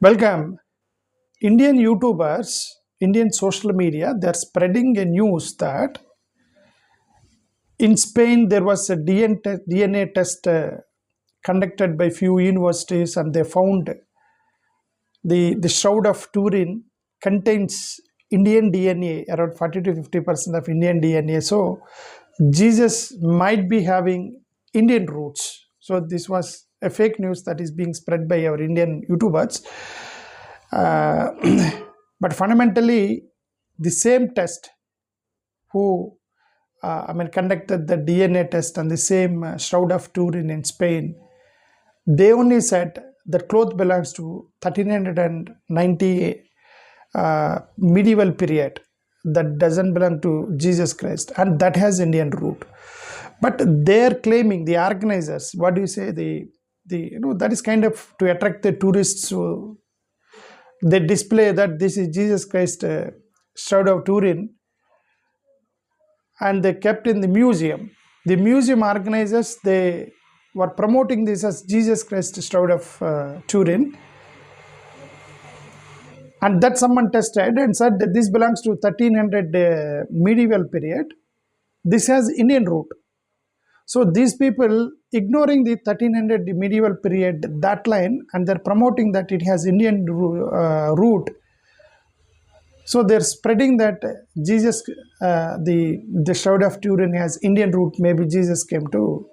Welcome. Indian YouTubers, Indian social media, they're spreading a news that in Spain there was a DNA test conducted by few universities, and they found the shroud of Turin contains Indian DNA, around 40 to 50% of Indian DNA. So Jesus might be having Indian roots. So this was a fake news that is being spread by our Indian YouTubers. Uh, but fundamentally, the same test who conducted the DNA test and the same shroud of Turin in Spain, they only said that cloth belongs to 1390 medieval period, that doesn't belong to Jesus Christ, and that has Indian root. But they're claiming, the organizers, what do you say, that is kind of to attract the tourists. So they display that this is Jesus Christ shroud of Turin, and they kept in the museum. The museum organizers, they were promoting this as Jesus Christ shroud of Turin, and that someone tested and said that this belongs to 1300 medieval period. This has Indian root. So these people ignoring the 1300 medieval period, that line, and they're promoting that it has Indian root. So they're spreading that Jesus, the shroud of Turin has Indian root. Maybe Jesus came to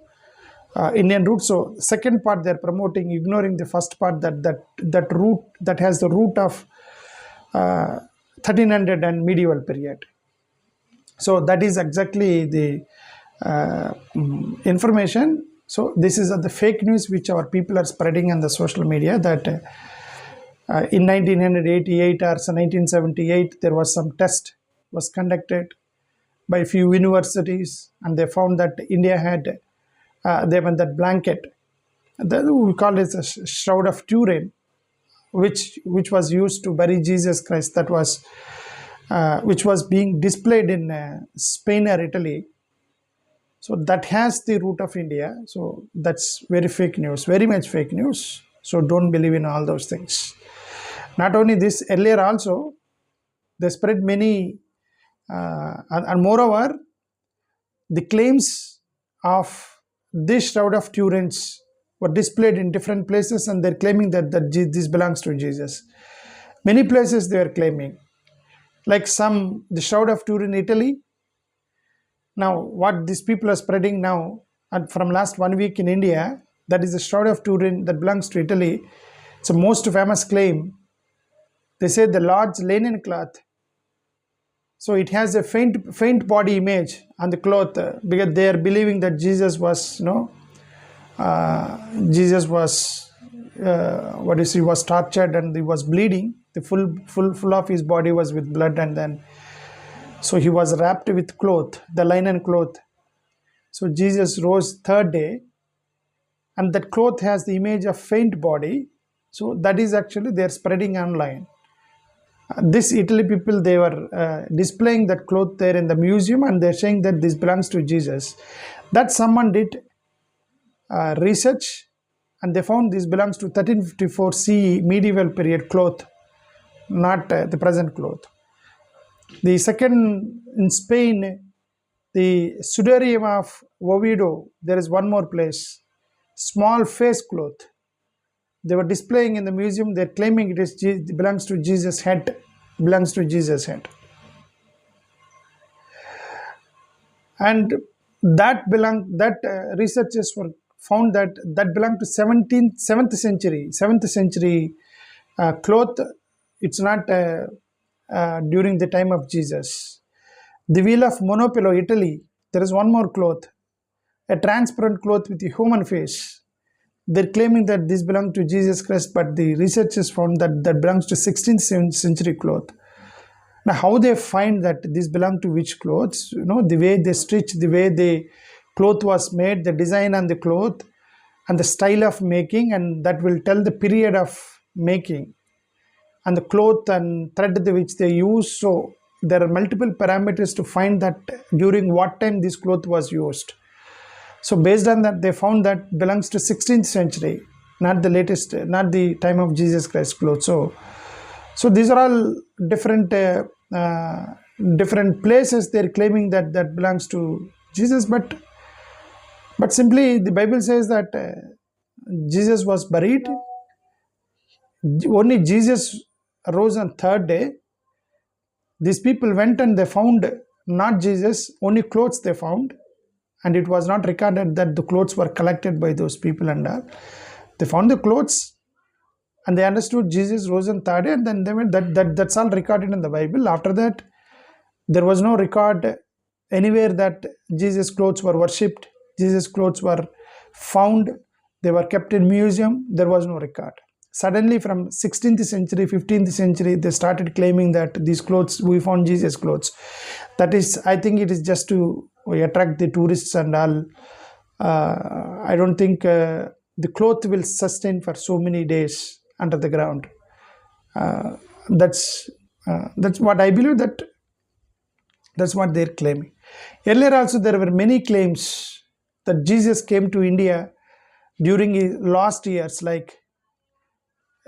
Indian root. So second part they're promoting, ignoring the first part, that root, that has the root of 1300 and medieval period. So that is exactly the information. So this is the fake news which our people are spreading on the social media, that in 1988 or 1978 there was some test was conducted by a few universities, and they found that India had they had that blanket that we call it a shroud of Turin, which was used to bury Jesus Christ, that was which was being displayed in Spain or Italy. So that has the root of India. So that's very fake news, very much fake news. So don't believe in all those things. Not only this, earlier also they spread many and moreover the claims of this shroud of Turin's were displayed in different places, and they're claiming that this belongs to Jesus. Many places they are claiming, like the shroud of Turin in Italy. Now what these people are spreading now, and from last 1 week in India, that is the shroud of Turin that belongs to Italy. It's the most famous claim. They say the large linen cloth. So it has a faint body image on the cloth, because they are believing that Jesus was, he was tortured and he was bleeding. The full of his body was with blood, and then so he was wrapped with cloth, the linen cloth. So Jesus rose third day, and that cloth has the image of faint body. So that is actually they are spreading online. This Italy people, they were displaying that cloth there in the museum, and they're saying that this belongs to Jesus. That someone did research, and they found this belongs to 1354 CE medieval period cloth, not the present cloth. The second, in Spain, the Sudarium of Oviedo, there is one more place, small face cloth. They were displaying in the museum. They're claiming it belongs to Jesus' head, belongs to Jesus' head. And that researchers were found that belonged to 7th century cloth. It's not during the time of Jesus. The wheel of Monopolo, Italy, there is one more cloth, a transparent cloth with a human face. They're claiming that this belonged to Jesus Christ, but the researchers found that belongs to 16th century cloth. Now, how they find that this belonged to which clothes? The way they stitch, the way the cloth was made, the design on the cloth, and the style of making, and that will tell the period of making, and the cloth and thread which they use. So there are multiple parameters to find that during what time this cloth was used. So based on that, they found that belongs to 16th century. not the latest, not the time of Jesus Christ clothes. So these are all different different places they're claiming that belongs to Jesus, but simply the Bible says that Jesus was buried. Only Jesus rose on third day. These people went and they found not Jesus, only clothes they found, and it was not recorded that the clothes were collected by those people and all. They found the clothes and they understood Jesus rose on third day, and then they went. That's all recorded in the Bible. After that, there was no record anywhere that Jesus' clothes were worshipped, Jesus' clothes were found, they were kept in museum. There was no record. Suddenly from 16th century, 15th century, they started claiming that these clothes, we found Jesus' clothes. That is, I think it is just to attract the tourists and all. I don't think the cloth will sustain for so many days under the ground. That's what I believe, that's what they're claiming. Earlier also there were many claims that Jesus came to India during his last years, like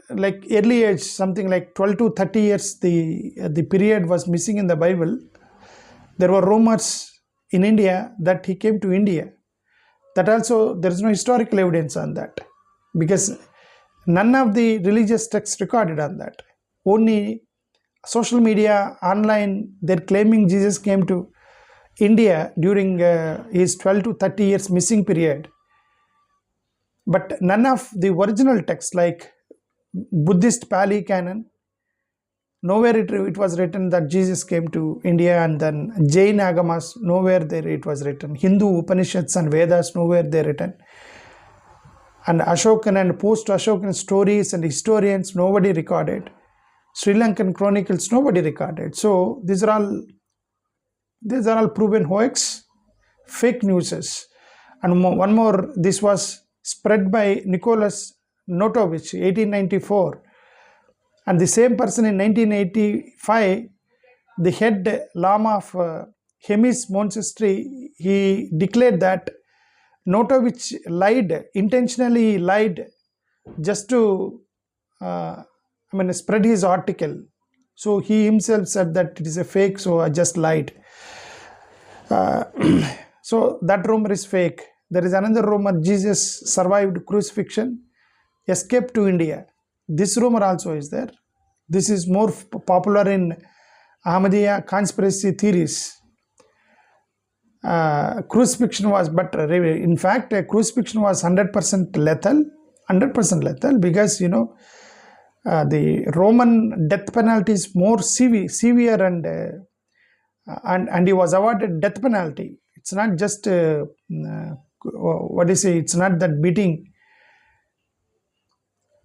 early age, something like 12 to 30 years, the period was missing in the Bible. There were rumors in India that he came to India. That also, there is no historical evidence on that, because none of the religious texts recorded on that. Only social media, online, they're claiming Jesus came to India during his 12 to 30 years missing period. But none of the original texts, like Buddhist Pali canon, nowhere it was written that Jesus came to India. And then Jain Agamas, nowhere there it was written. Hindu Upanishads and Vedas, nowhere they're written. And Ashokan and post-Ashokan stories and historians, nobody recorded. Sri Lankan chronicles, nobody recorded. So these are all proven hoax, fake news. And one more, this was spread by Nicholas Notovich, 1894. And the same person in 1985, the head Lama of Hemis Monastery, he declared that Notovich intentionally lied just to spread his article. So he himself said that it is a fake, so I just lied. So that rumor is fake. There is another rumor, Jesus survived crucifixion, escaped to India. This rumor also is there. This is more popular in Ahmadiyya conspiracy theories. Crucifixion was, but in fact, crucifixion was 100% lethal, because the Roman death penalty is more severe, and he was awarded death penalty. It's not just it's not that beating.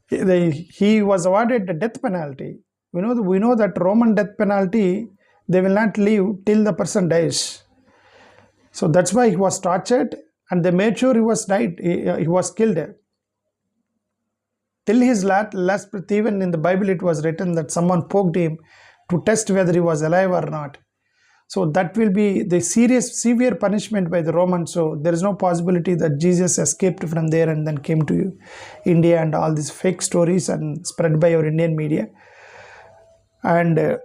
He was awarded the death penalty. We know that Roman death penalty, they will not leave till the person dies. So that's why he was tortured, and they made sure he was killed. Till his last breath, even in the Bible it was written that someone poked him to test whether he was alive or not. So that will be the severe punishment by the Romans. So there is no possibility that Jesus escaped from there and then came to India, and all these fake stories and spread by our Indian media. And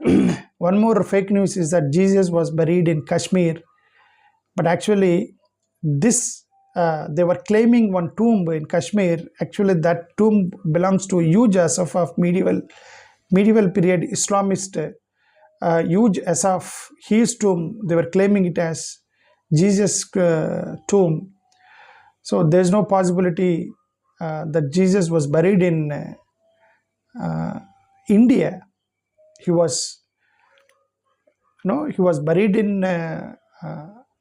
one more fake news is that Jesus was buried in Kashmir. But actually, they were claiming one tomb in Kashmir. Actually, that tomb belongs to huge Asaf of medieval period Islamist. Huge Asaf, his tomb, they were claiming it as Jesus' tomb. So there's no possibility that Jesus was buried in India. He was buried in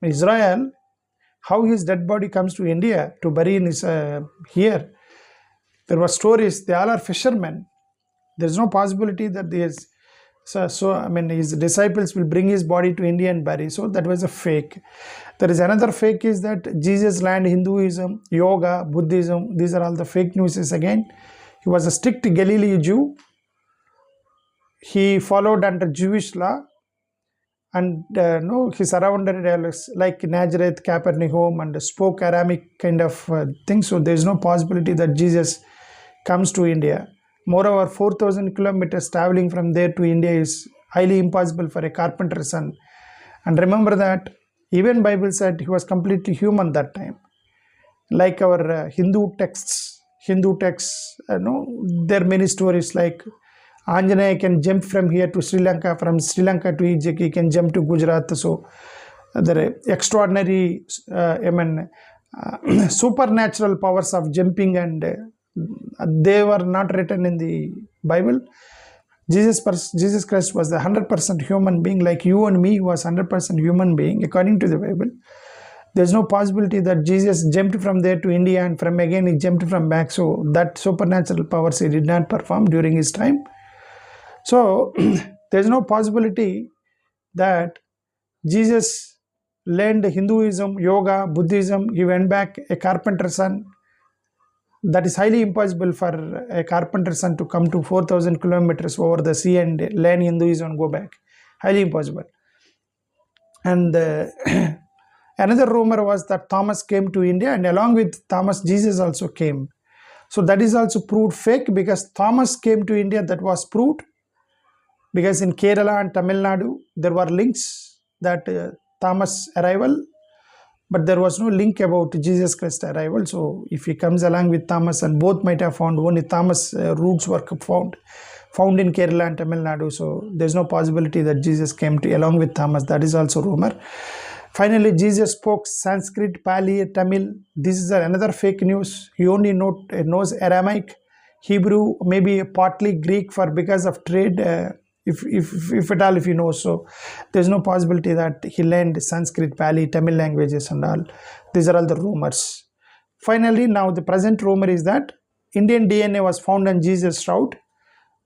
Israel. How his dead body comes to India to bury in his here? There were stories. They all are fishermen. There's no possibility that there's his disciples will bring his body to India and bury. So that was a fake. There is another fake is that Jesus learned Hinduism, yoga, Buddhism. These are all the fake news again. He was a strict Galilee Jew. He followed under Jewish law, and he surrounded like Nazareth, Capernaum, and spoke Aramaic kind of thing. So there is no possibility that Jesus comes to India. Moreover, 4,000 kilometers traveling from there to India is highly impossible for a carpenter's son. And remember that even Bible said he was completely human that time. Like our Hindu texts, there are many stories like Anjanaya can jump from here to Sri Lanka, from Sri Lanka to Egypt, he can jump to Gujarat. So there are extraordinary, supernatural powers of jumping, and they were not written in the Bible. Jesus Christ was the 100% human being, like you and me. He was 100% human being according to the Bible. There's no possibility that Jesus jumped from there to India and from again he jumped from back. So that supernatural powers he did not perform during his time. So there's no possibility that Jesus learned Hinduism, yoga, Buddhism, he went back a carpenter's son. That is highly impossible for a carpenter's son to come to 4,000 kilometers over the sea and learn Hinduism and go back. Highly impossible. And another rumor was that Thomas came to India, and along with Thomas, Jesus also came. So that is also proved fake, because Thomas came to India. That was proved because in Kerala and Tamil Nadu, there were links that Thomas arrival, but there was no link about Jesus Christ arrival. So if he comes along with Thomas, and both might have found, only Thomas roots were found in Kerala and Tamil Nadu. So there's no possibility that Jesus came to along with Thomas. That is also rumor. Finally, Jesus spoke Sanskrit, Pali, Tamil. This is another fake news. He only knows Aramaic, Hebrew, maybe partly Greek because of trade, if at all, if he knows. So there's no possibility that he learned Sanskrit, Pali, Tamil languages and all. These are all the rumors. Finally, now the present rumor is that Indian DNA was found on Jesus' shroud.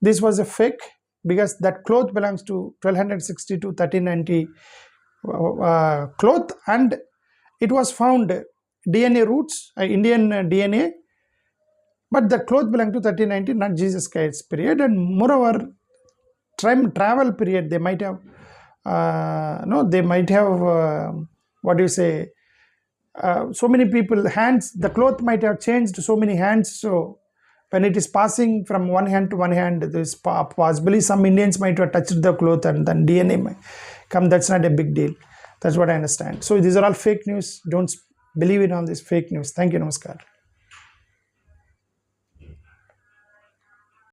This was a fake, because that cloth belongs to 1260 to 1390 cloth, and it was found DNA roots, Indian DNA, but the cloth belonged to 1390, not Jesus Christ's period. And moreover, travel period, they might have so many people hands, the cloth might have changed so many hands. So when it is passing from one hand to one hand, this possibly some Indians might have touched the cloth and then DNA might come. That's not a big deal. That's what I understand. So these are all fake news. Don't believe in all this fake news. Thank you. Namaskar.